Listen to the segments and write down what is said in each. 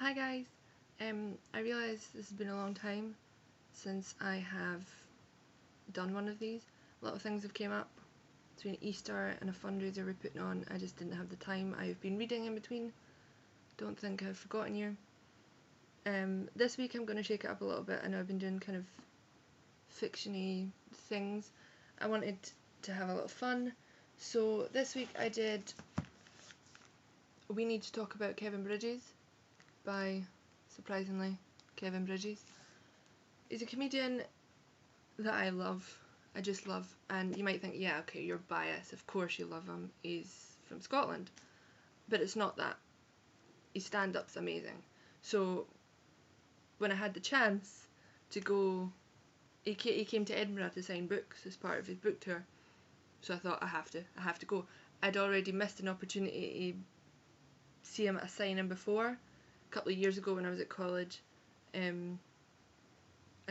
Hi guys, I realise this has been a long time since I have done one of these. A lot of things have came up between Easter and a fundraiser we're putting on. I just didn't have the time. I've been reading in between. Don't think I've forgotten you. This week I'm going to shake it up a little bit. I know I've been doing kind of fiction-y things. I wanted to have a little fun. So this week I did We Need to Talk About Kevin Bridges by, surprisingly, Kevin Bridges. He's a comedian that I love. I just love. And you might think, yeah, okay, you're biased. Of course you love him. He's from Scotland. But it's not that. His stand-up's amazing. So when I had the chance to go, he came to Edinburgh to sign books as part of his book tour. So I thought, I have to go. I'd already missed an opportunity to see him at a signing before. A couple of years ago when I was at college. I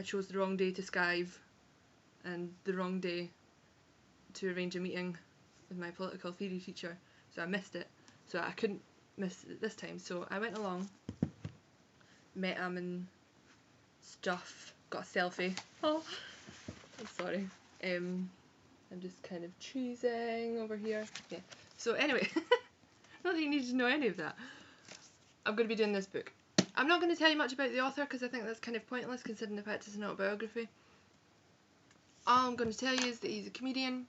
chose the wrong day to skive and the wrong day to arrange a meeting with my political theory teacher, so I missed it. So I couldn't miss it this time, so I went along, met him and stuff, got a selfie. Oh, I'm sorry. I'm just kind of choosing over here. Yeah. So anyway, not that you need to know any of that. I'm going to be doing this book. I'm not going to tell you much about the author because I think that's kind of pointless considering the fact it's an autobiography. All I'm going to tell you is that he's a comedian,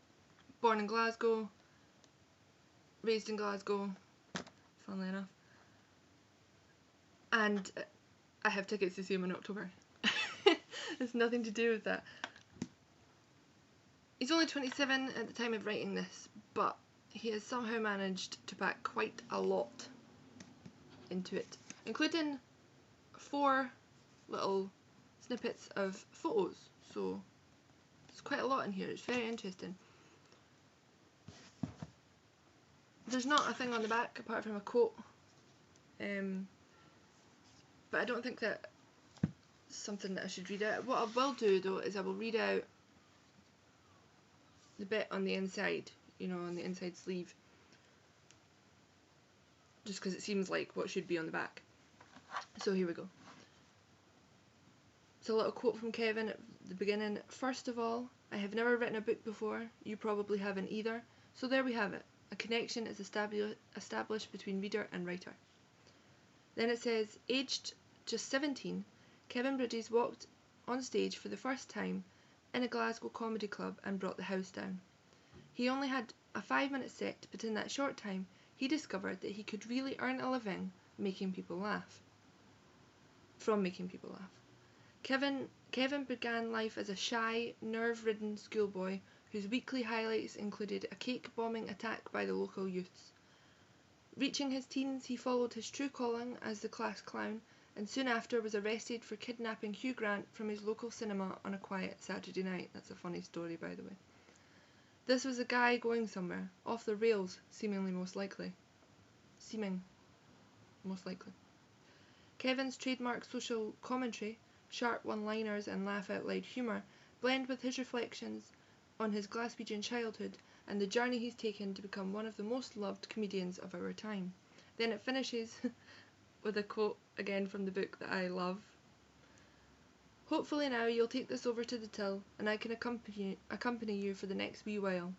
born in Glasgow, raised in Glasgow, funnily enough, and I have tickets to see him in October. It's nothing to do with that. He's only 27 at the time of writing this, but he has somehow managed to pack quite a lot into it, including 4 little snippets of photos, so there's quite a lot in here. It's very interesting. There's not a thing on the back apart from a quote, but I don't think that's something that I should read out. What I will do though is I will read out the bit on the inside, you know, on the inside sleeve, just because it seems like what should be on the back. So here we go. It's a little quote from Kevin at the beginning. First of all, I have never written a book before. You probably haven't either. So there we have it. A connection is established between reader and writer. Then it says, aged just 17, Kevin Bridges walked on stage for the first time in a Glasgow comedy club and brought the house down. He only had a 5-minute set, but in that short time he discovered that he could really earn a living making people laugh. From making people laugh. Kevin began life as a shy, nerve-ridden schoolboy whose weekly highlights included a cake-bombing attack by the local youths. Reaching his teens, he followed his true calling as the class clown, and soon after was arrested for kidnapping Hugh Grant from his local cinema on a quiet Saturday night. That's a funny story, by the way. This was a guy going somewhere, off the rails, seeming most likely. Kevin's trademark social commentary, sharp one-liners and laugh-out-loud humour blend with his reflections on his Glaswegian childhood and the journey he's taken to become one of the most loved comedians of our time. Then it finishes with a quote again from the book that I love. Hopefully now you'll take this over to the till and I can accompany you for the next wee while.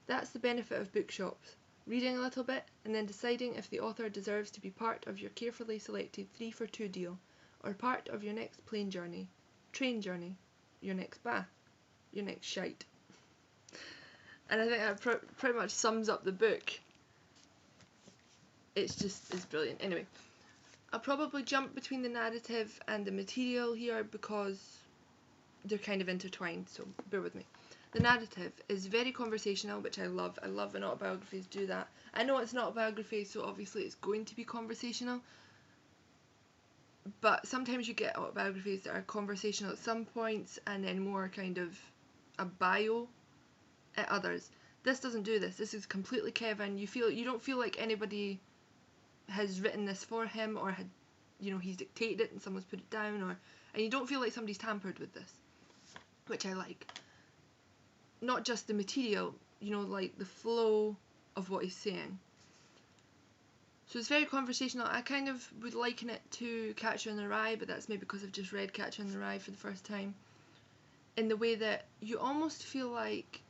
That's the benefit of bookshops. Reading a little bit and then deciding if the author deserves to be part of your carefully selected 3-for-2 deal or part of your next train journey, your next bath, your next shite. And I think that pretty much sums up the book. It's brilliant. Anyway, I'll probably jump between the narrative and the material here because they're kind of intertwined, so bear with me. The narrative is very conversational, which I love. I love when autobiographies do that. I know it's not a biography, so obviously it's going to be conversational. But sometimes you get autobiographies that are conversational at some points and then more kind of a bio at others. This doesn't do this. This is completely Kevin. You don't feel like anybody has written this for him or had, you know, he's dictated it and someone's put it down, and you don't feel like somebody's tampered with this, which I like. Not just the material, you know, like the flow of what he's saying. So it's very conversational. I kind of would liken it to Catcher in the Rye, but that's maybe because I've just read Catcher in the Rye for the first time. In the way that you almost feel like,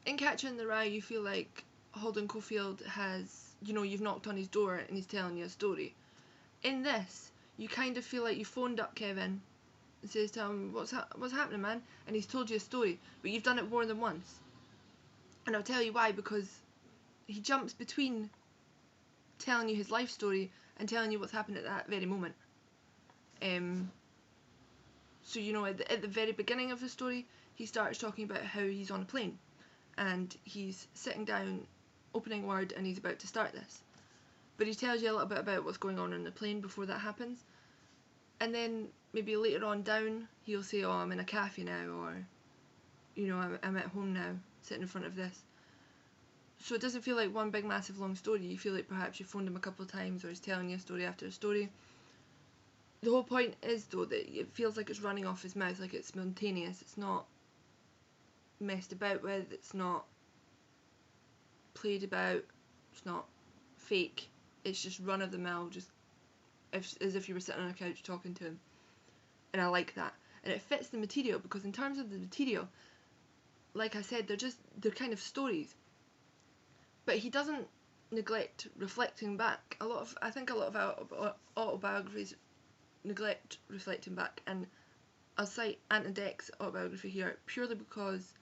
in Catcher in the Rye, you feel like Holden Caulfield has, you've knocked on his door and he's telling you a story. In this, you kind of feel like you phoned up Kevin and says to him, what's happening, man? And he's told you a story, but you've done it more than once. And I'll tell you why, because he jumps between telling you his life story and telling you what's happened at that very moment. So at the very beginning of the story, he starts talking about how he's on a plane and he's sitting down, opening word, and he's about to start this. But he tells you a little bit about what's going on the plane before that happens. And then maybe later on down, he'll say, oh, I'm in a cafe now, or, I'm at home now, sitting in front of this. So it doesn't feel like one big massive long story. You feel like perhaps you phoned him a couple of times, or he's telling you a story after a story. The whole point is, though, that it feels like it's running off his mouth, like it's spontaneous. It's not messed about with, it's not played about, it's not fake. It's just run of the mill, just as if you were sitting on a couch talking to him. And I like that. And it fits the material, because in terms of the material, like I said, they're kind of stories. But he doesn't neglect reflecting back. I think a lot of autobiographies neglect reflecting back, and I'll cite Ant and Dec's autobiography here purely because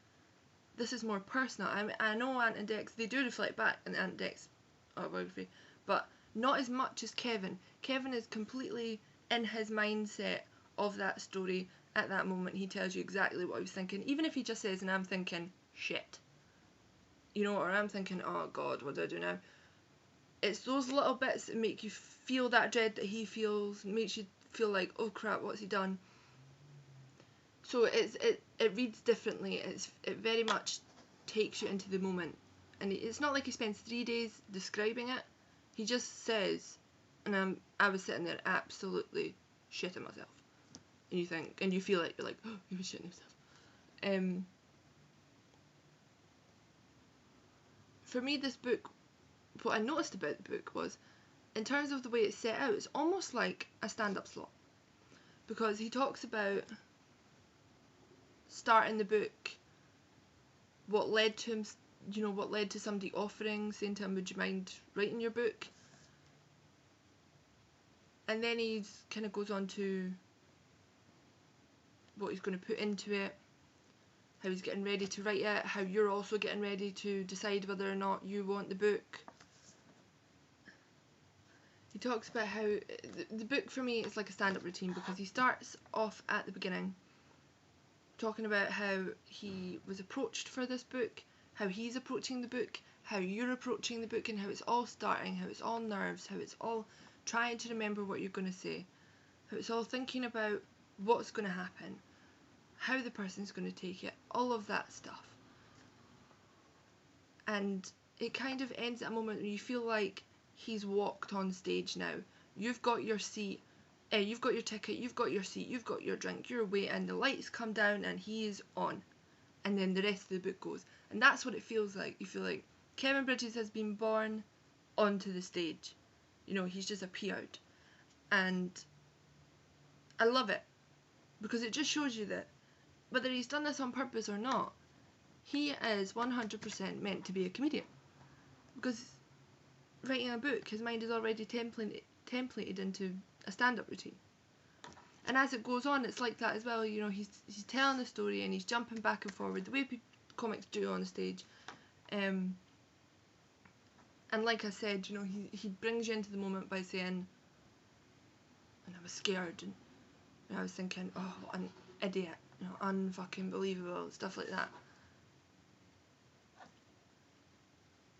this is more personal. I know Ant and Dec's, they do reflect back in Ant and Dec's autobiography, but not as much as Kevin. Kevin is completely in his mindset of that story at that moment. He tells you exactly what he was thinking, even if he just says, and I'm thinking, shit. Or I'm thinking, oh god, what do I do now? It's those little bits that make you feel that dread that he feels, makes you feel like, oh crap, what's he done? So it reads differently. It very much takes you into the moment, and it's not like he spends 3 days describing it. He just says, and I was sitting there absolutely shitting myself, and you feel like you're like, oh, he was shitting himself. For me, this book, what I noticed about the book was, in terms of the way it's set out, it's almost like a stand-up slot, because he talks about starting the book, what led to him, what led to somebody offering, saying to him, would you mind writing your book? And then he kind of goes on to what he's going to put into it, how he's getting ready to write it, how you're also getting ready to decide whether or not you want the book. He talks about how the book for me is like a stand-up routine, because he starts off at the beginning talking about how he was approached for this book, how he's approaching the book, how you're approaching the book, and how it's all starting, how it's all nerves, how it's all trying to remember what you're going to say, how it's all thinking about what's going to happen, how the person's going to take it, all of that stuff. And it kind of ends at a moment when you feel like he's walked on stage now. You've got your seat, you've got your ticket, you've got your seat, you've got your drink, you're waiting, the lights come down and he is on. And then the rest of the book goes. And that's what it feels like. You feel like Kevin Bridges has been born onto the stage. He's just appeared. And I love it, because it just shows you that whether he's done this on purpose or not, he is 100% meant to be a comedian. Because writing a book, his mind is already templated into a stand-up routine. And as it goes on, it's like that as well. He's telling the story and he's jumping back and forward the way comics do on the stage. And like I said, he brings you into the moment by saying, and I was scared, and I was thinking, oh, what an idiot, unfucking believable, stuff like that.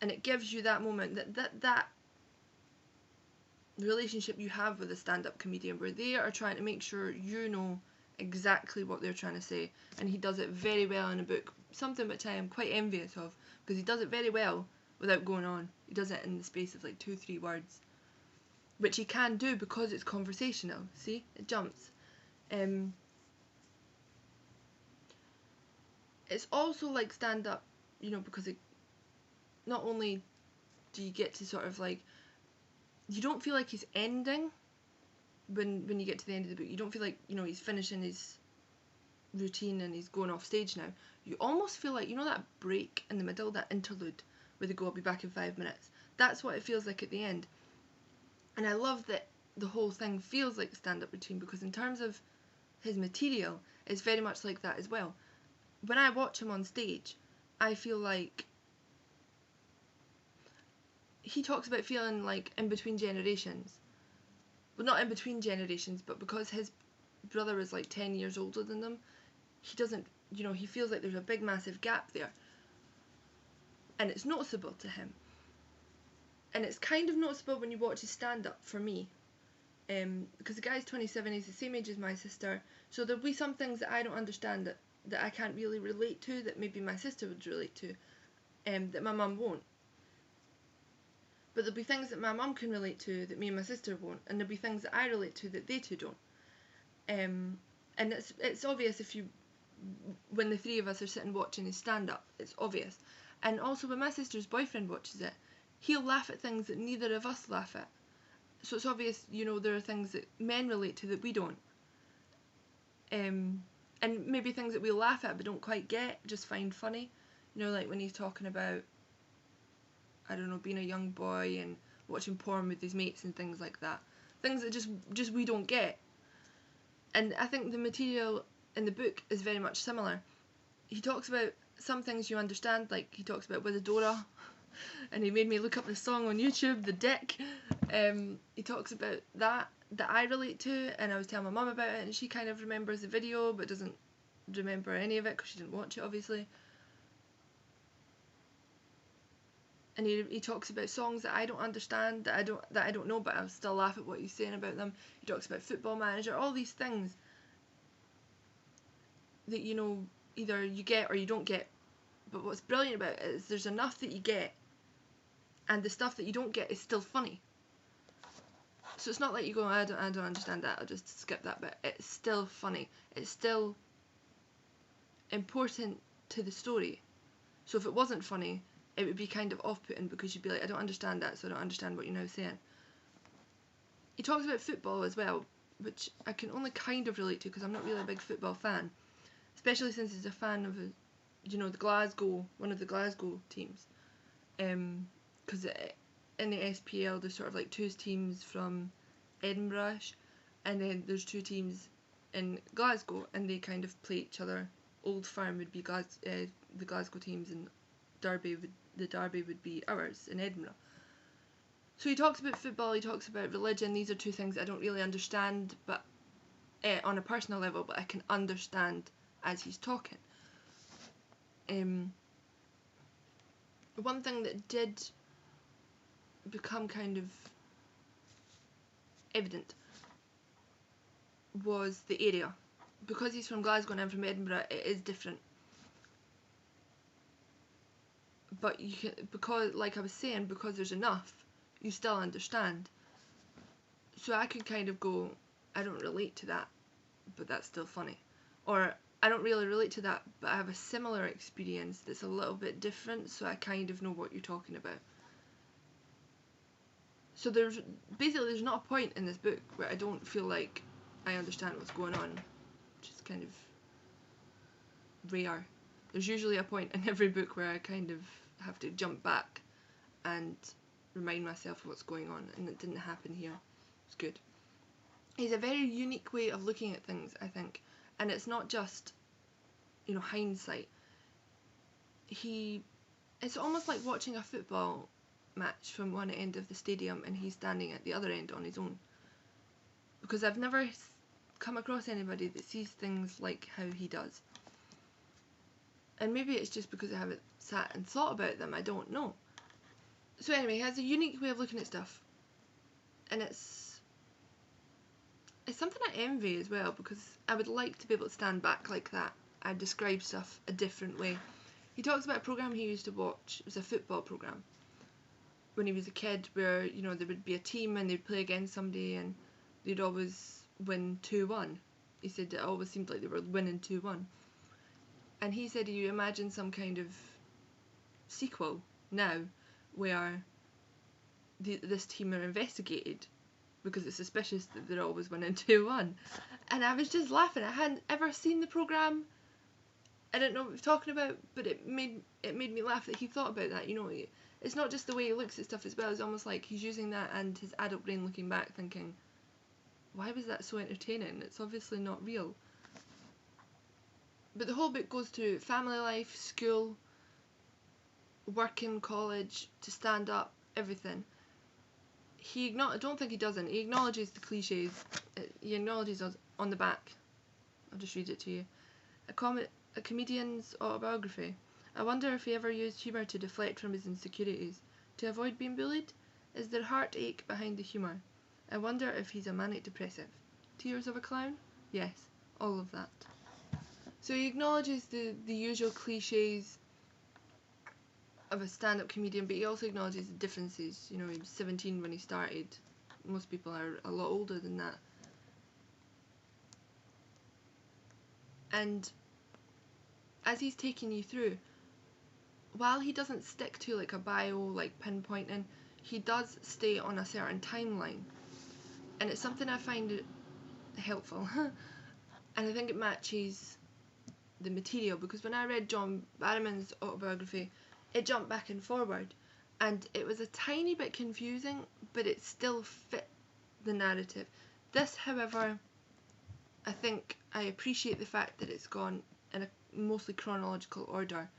And it gives you that moment, that relationship you have with a stand-up comedian, where they are trying to make sure you know exactly what they're trying to say, and he does it very well in a book, something which I am quite envious of, because he does it very well without going on. He does it in the space of like 2-3 words, which he can do because it's conversational. See, it jumps. It's also like stand-up, because it not only do you get to sort of like, you don't feel like he's ending when you get to the end of the book. You don't feel like, you know, he's finishing his routine and he's going off stage now. You almost feel like, you know, that break in the middle, that interlude where they go, I'll be back in 5 minutes. That's what it feels like at the end. And I love that the whole thing feels like stand-up routine, because in terms of his material, it's very much like that as well. When I watch him on stage, I feel like he talks about feeling like in between generations. Well, not in between generations, but because his brother is like 10 years older than them, he doesn't, you know, he feels like there's a big massive gap there. And it's noticeable to him. And it's kind of noticeable when you watch his stand-up, for me. Because the guy's 27, he's the same age as my sister, so there'll be some things that I don't understand that I can't really relate to, that maybe my sister would relate to, that my mum won't. But there'll be things that my mum can relate to that me and my sister won't, and there'll be things that I relate to that they two don't. And it's obvious when the three of us are sitting watching his stand-up, it's obvious. And also when my sister's boyfriend watches it, he'll laugh at things that neither of us laugh at. So it's obvious, you know, there are things that men relate to that we don't. And maybe things that we laugh at but don't quite get, just find funny. You know, like when he's talking about, I don't know, being a young boy and watching porn with his mates and things like that. Things that just we don't get. And I think the material in the book is very much similar. He talks about some things you understand, like he talks about Wizadora, and he made me look up the song on YouTube, The Dick. He talks about that I relate to, and I was telling my mum about it, and she kind of remembers the video but doesn't remember any of it because she didn't watch it, obviously. And he talks about songs that I don't understand, that I don't know, but I'll still laugh at what he's saying about them. He talks about Football Manager, all these things that, you know, either you get or you don't get. But what's brilliant about it is there's enough that you get, and the stuff that you don't get is still funny. So it's not like you go, I don't understand that, I'll just skip that bit. It's still funny. It's still important to the story. So if it wasn't funny, it would be kind of off-putting, because you'd be like, I don't understand that, so I don't understand what you're now saying. He talks about football as well, which I can only kind of relate to because I'm not really a big football fan, especially since he's a fan of, one of the Glasgow teams. Because in the SPL there's sort of like two teams from Edinburgh, and then there's two teams in Glasgow, and they kind of play each other. Old Firm would be the Glasgow teams, and the Derby would be ours in Edinburgh. So he talks about football, he talks about religion. These are two things I don't really understand, but on a personal level, but I can understand as he's talking. One thing that did become kind of evident was the area. Because he's from Glasgow and I'm from Edinburgh, it is different. But you can, because, like I was saying, because there's enough, you still understand. So I could kind of go, I don't relate to that, but that's still funny. Or I don't really relate to that, but I have a similar experience that's a little bit different, so I kind of know what you're talking about. So there's not a point in this book where I don't feel like I understand what's going on, which is kind of rare. There's usually a point in every book where I kind of have to jump back and remind myself of what's going on, and it didn't happen here. It's good. He's a very unique way of looking at things, I think, and it's not just, you know, hindsight. It's almost like watching a football match from one end of the stadium and he's standing at the other end on his own, because I've never come across anybody that sees things like how he does. And maybe it's just because I haven't sat and thought about them, I don't know. So anyway, he has a unique way of looking at stuff, and it's something I envy as well, because I would like to be able to stand back like that and describe stuff a different way. He talks about a programme he used to watch. It was a football programme when he was a kid, where, you know, there would be a team and they'd play against somebody and they'd always win 2-1. He said it always seemed like they were winning 2-1. And he said, you imagine some kind of sequel now where this team are investigated because it's suspicious that they're always winning 2-1. And I was just laughing. I hadn't ever seen the programme. I didn't know what we were talking about, but it made me laugh that he thought about that. You know, it's not just the way he looks at stuff as well. It's almost like he's using that and his adult brain looking back thinking, why was that so entertaining? It's obviously not real. But the whole book goes through family life, school, work in college, to stand up, everything. I don't think he doesn't. He acknowledges the cliches. He acknowledges us on the back. I'll just read it to you. A comedian's autobiography. I wonder if he ever used humour to deflect from his insecurities, to avoid being bullied. Is there heartache behind the humour? I wonder if he's a manic depressive. Tears of a clown? Yes, all of that. So he acknowledges the usual cliches of a stand-up comedian, but he also acknowledges the differences. You know, he was 17 when he started. Most people are a lot older than that. And as he's taking you through, while he doesn't stick to like a bio, like pinpointing, he does stay on a certain timeline. And it's something I find helpful. And I think it matches the material, because when I read John Barrowman's autobiography, it jumped back and forward, and it was a tiny bit confusing, but it still fit the narrative. This, however, I think I appreciate the fact that it's gone in a mostly chronological order,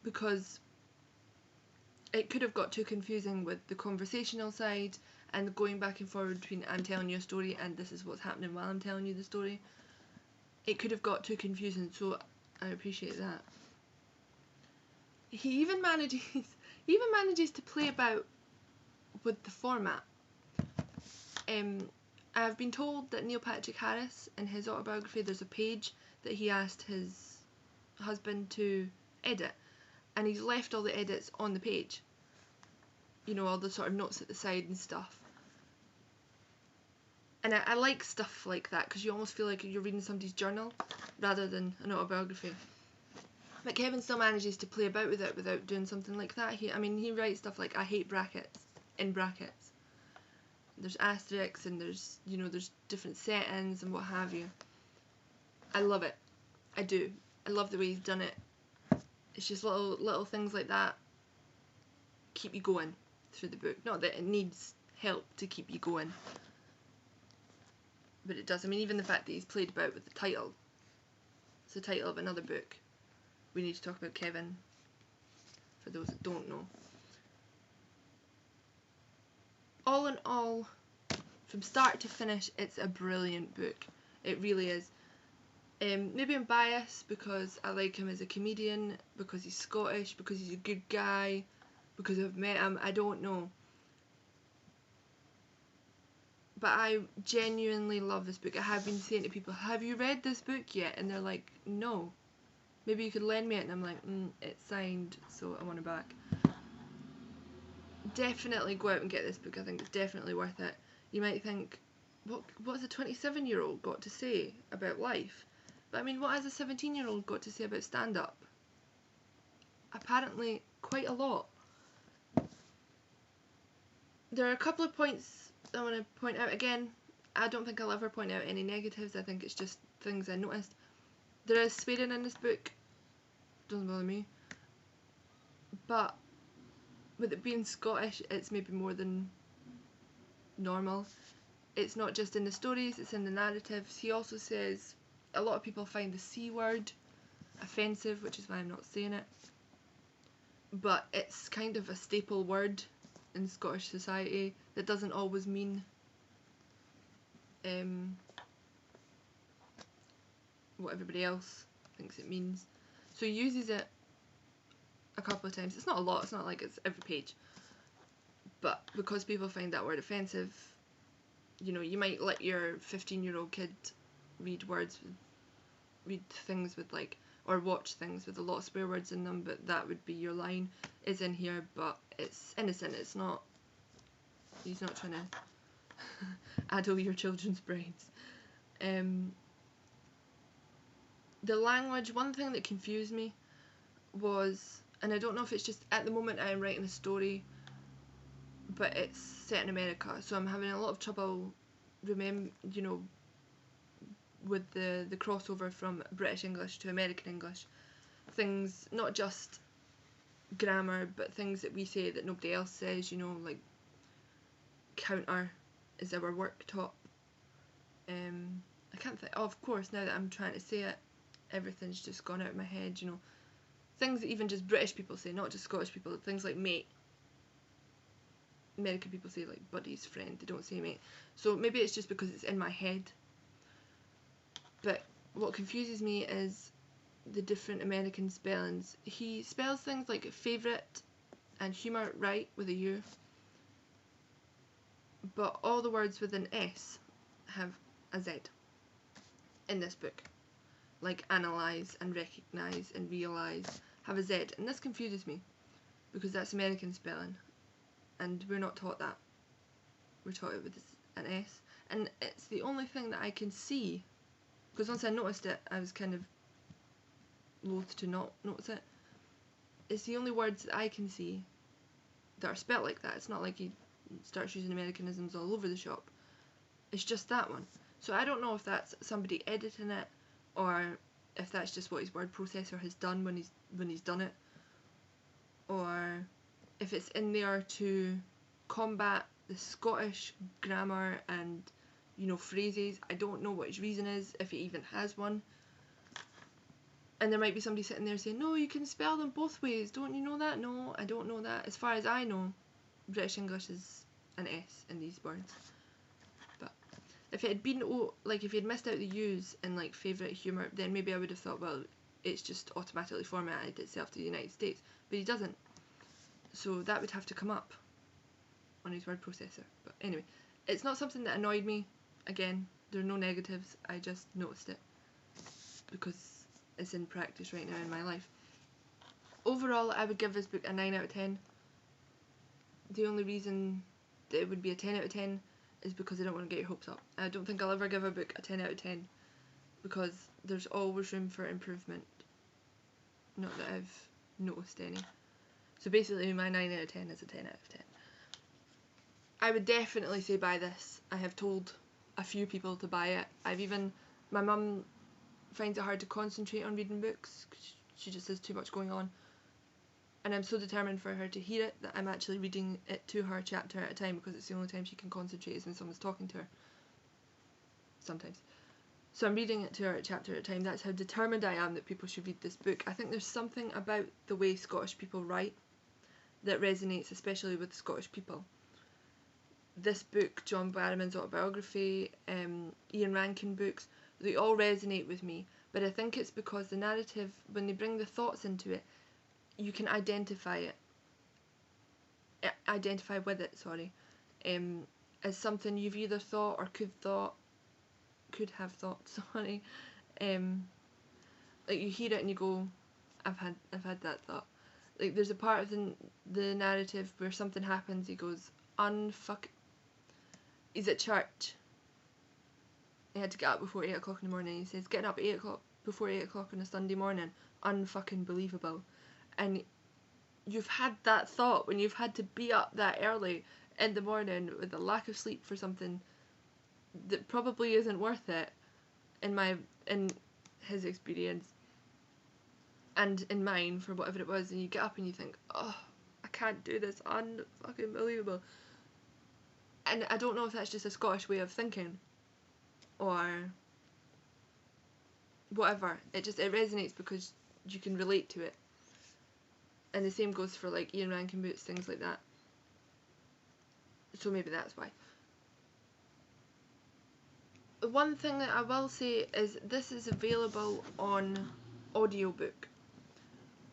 because it could have got too confusing with the conversational side and going back and forward between I'm telling you a story and this is what's happening while I'm telling you the story. It could have got too confusing, so I appreciate that. He even manages to play about with the format. I've been told that Neil Patrick Harris, in his autobiography, there's a page that he asked his husband to edit, and he's left all the edits on the page. You know, all the sort of notes at the side and stuff. And I like stuff like that, because you almost feel like you're reading somebody's journal rather than an autobiography. But Kevin still manages to play about with it without doing something like that. He writes stuff like, I hate brackets, in brackets. There's asterisks and there's different settings and what have you. I love it. I do. I love the way he's done it. It's just little things like that keep you going through the book. Not that it needs help to keep you going, but it does. I mean, even the fact that he's played about with the title. It's the title of another book. We need to talk about Kevin, for those that don't know. All in all, from start to finish, it's a brilliant book. It really is. Maybe I'm biased because I like him as a comedian, because he's Scottish, because he's a good guy, because I've met him, I don't know. But I genuinely love this book. I have been saying to people, have you read this book yet? And they're like, no. Maybe you could lend me it. And I'm like, it's signed, so I want it back. Definitely go out and get this book. I think it's definitely worth it. You might think, what's a 27-year-old got to say about life? But I mean, what has a 17-year-old got to say about stand-up? Apparently, quite a lot. There are a couple of points I want to point out. Again, I don't think I'll ever point out any negatives. I think it's just things I noticed. There is swearing in this book. Doesn't bother me. But with it being Scottish, it's maybe more than normal. It's not just in the stories, it's in the narratives. He also says a lot of people find the C word offensive, which is why I'm not saying it. But it's kind of a staple word in Scottish society that doesn't always mean what everybody else thinks it means. So he uses it a couple of times. It's not a lot, it's not like it's every page. But because people find that word offensive, you know, you might let your 15-year-old kid read things with like, or watch things with a lot of swear words in them, but that would be your line. It's in here, but it's innocent. It's not, he's not trying to addle your children's brains. The language, one thing that confused me was, And I don't know if it's just at the moment I'm writing a story, but it's set in America, so I'm having a lot of trouble with the crossover from British English to American English. Things, not just grammar, but things that we say that nobody else says, like counter is our worktop. I can't think, oh, of course, now that I'm trying to say it, everything's just gone out of my head, Things that even just British people say, not just Scottish people, things like mate. American people say like buddy's friend, they don't say mate. So maybe it's just because it's in my head. But what confuses me is the different American spellings. He spells things like favourite and humour right with a U, but all the words with an S have a Z in this book. Like analyse and recognise and realise have a Z, and this confuses me because that's American spelling and we're not taught that. We're taught it with an S, and it's the only thing that I can see, because once I noticed it I was kind of loath to not notice it. It's the only words that I can see that are spelt like that. It's not like he starts using Americanisms all over the shop. It's just that one. So I don't know if that's somebody editing it, or if that's just what his word processor has done when he's done it, or if it's in there to combat the Scottish grammar and phrases. I don't know what his reason is, if he even has one. And there might be somebody sitting there saying, no, you can spell them both ways, don't you know that? No, I don't know that. As far as I know, British English is an S in these words. But if it had been, like if he had missed out the U's in like favourite humour, then maybe I would have thought, well, it's just automatically formatted itself to the United States. But he doesn't. So that would have to come up on his word processor. But anyway, it's not something that annoyed me. Again, there are no negatives, I just noticed it because it's in practice right now in my life. Overall, I would give this book a 9 out of 10. The only reason that it would be a 10 out of 10 is because I don't want to get your hopes up. I don't think I'll ever give a book a 10 out of 10 because there's always room for improvement. Not that I've noticed any. So basically my 9 out of 10 is a 10 out of 10. I would definitely say buy this. I have told a few people to buy it. My mum finds it hard to concentrate on reading books. She just has too much going on. And I'm so determined for her to hear it that I'm actually reading it to her chapter at a time, because it's the only time she can concentrate is when someone's talking to her. Sometimes. So I'm reading it to her a chapter at a time. That's how determined I am that people should read this book. I think there's something about the way Scottish people write that resonates especially with Scottish people. This book, John Barrowman's Autobiography, Ian Rankin books, they all resonate with me. But I think it's because the narrative, when they bring the thoughts into it, you can identify with it, as something you've either thought or could have thought, like you hear it and you go, I've had that thought. Like there's a part of the narrative where something happens, he goes, he's at church. He had to get up before 8 o'clock in the morning. He says, getting up at before 8 o'clock on a Sunday morning, unfucking believable. And you've had that thought when you've had to be up that early in the morning with a lack of sleep for something that probably isn't worth it, in his experience, and in mine for whatever it was, and you get up and you think, oh, I can't do this, unfucking believable. And I don't know if that's just a Scottish way of thinking or whatever. It resonates because you can relate to it. And the same goes for like Ian Rankin books, things like that. So maybe that's why. One thing that I will say is this is available on audiobook,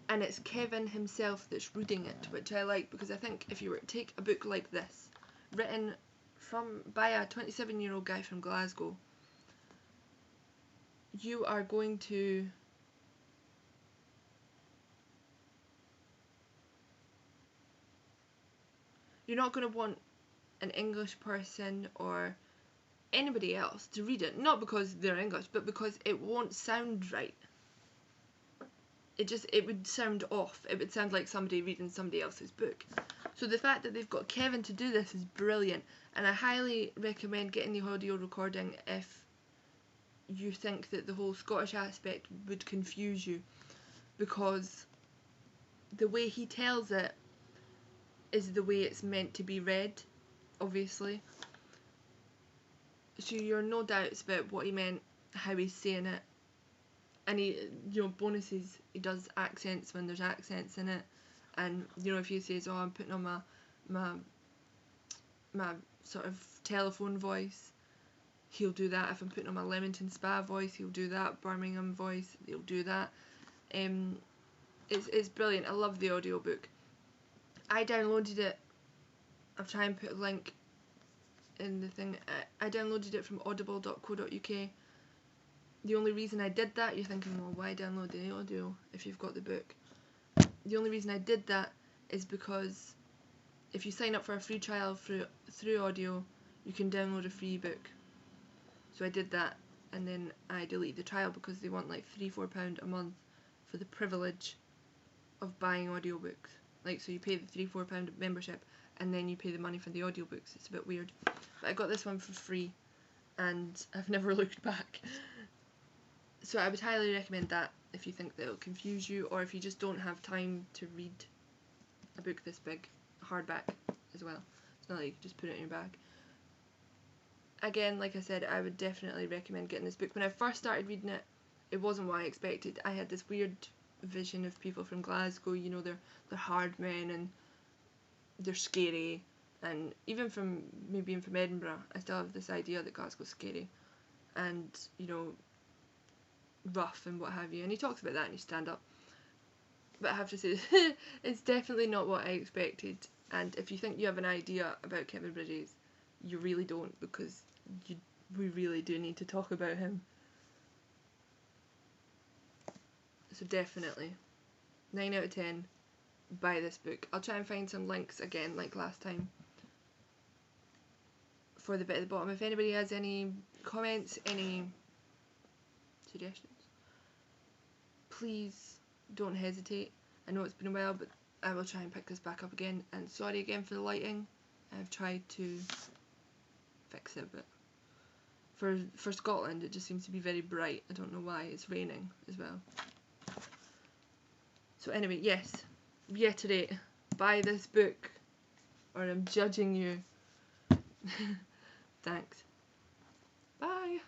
and it's Kevin himself that's reading it, which I like, because I think if you were to take a book like this, written by a 27-year-old guy from Glasgow, you are going to you're not going to want an English person or anybody else to read it, not because they're English, but because it won't sound right. it would sound off. It would sound like somebody reading somebody else's book. So the fact that they've got Kevin to do this is brilliant, and I highly recommend getting the audio recording if you think that the whole Scottish aspect would confuse you, because the way he tells it is the way it's meant to be read, obviously. So you're no doubts about what he meant, how he's saying it. And he, bonuses, he does accents when there's accents in it. And, if he says, oh, I'm putting on my sort of telephone voice, he'll do that. If I'm putting on my Leamington Spa voice, he'll do that. Birmingham voice, he'll do that. It's brilliant. I love the audiobook. I downloaded it. I'll try and put a link in the thing. I downloaded it from audible.co.uk. The only reason I did that, you're thinking, well, why download the audio if you've got the book? The only reason I did that is because if you sign up for a free trial through audio, you can download a free book. So I did that, and then I deleted the trial because they want like £3-4 a month for the privilege of buying audiobooks. Like, so you pay the £3-4 membership, and then you pay the money for the audiobooks. It's a bit weird. But I got this one for free, and I've never looked back. So I would highly recommend that if you think that it'll confuse you, or if you just don't have time to read a book this big, hardback as well. It's not like you can just put it in your bag. Again, like I said, I would definitely recommend getting this book. When I first started reading it, it wasn't what I expected. I had this weird vision of people from Glasgow, they're hard men and they're scary, and even from me being from Edinburgh, I still have this idea that Glasgow's scary and, rough and what have you, and he talks about that in his stand-up. But I have to say, it's definitely not what I expected, and if you think you have an idea about Kevin Bridges, you really don't, because we really do need to talk about him. So definitely, 9 out of 10, buy this book. I'll try and find some links again, like last time, for the bit at the bottom. If anybody has any comments, any suggestions, please don't hesitate. I know it's been a while, but I will try and pick this back up again. And sorry again for the lighting. I've tried to fix it, but for Scotland it just seems to be very bright. I don't know why. It's raining as well. So anyway, yes, reiterate, buy this book or I'm judging you. Thanks. Bye.